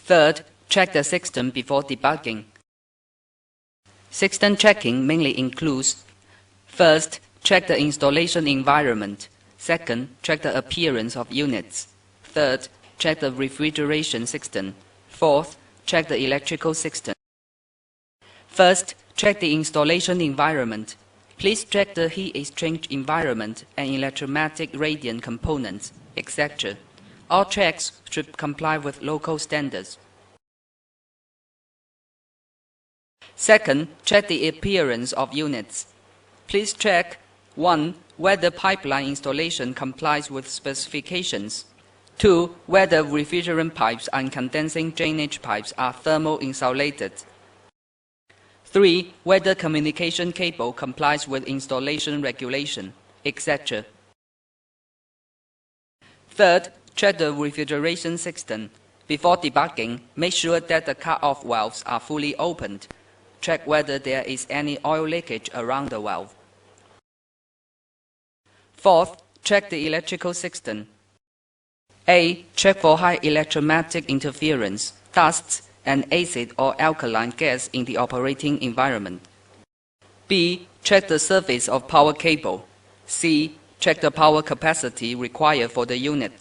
Third, check the system before debugging. System checking mainly includes: first, check the installation environment. Second, check the appearance of units. Third, check the refrigeration system. Fourth, check the electrical system. First, check the installation environment. Please check the heat exchange environment and electromagnetic radiant components, etc. All checks should comply with local standards. Second, check the appearance of units. Please check 1. Whether pipeline installation complies with specifications. 2. Whether refrigerant pipes and condensing drainage pipes are thermal insulated. 3. Whether communication cable complies with installation regulation, etc. Third, check the refrigeration system. Before debugging, make sure that the cut-off valves are fully opened. Check whether there is any oil leakage around the valve. Fourth, check the electrical system. A. Check for high electromagnetic interference, dusts, and acid or alkaline gas in the operating environment. B. Check the surface of power cable. C. Check the power capacity required for the unit.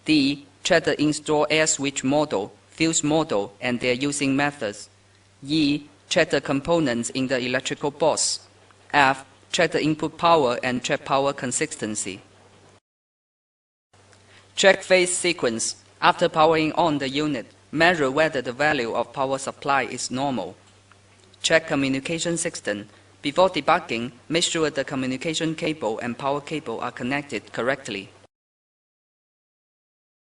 D. Check the installed air switch model, fuse model, and their using methods. E. Check the components in the electrical box. F. Check the input power and check power consistency. Check phase sequence. After powering on the unit, measure whether the value of power supply is normal. Check communication system. Before debugging, make sure the communication cable and power cable are connected correctly.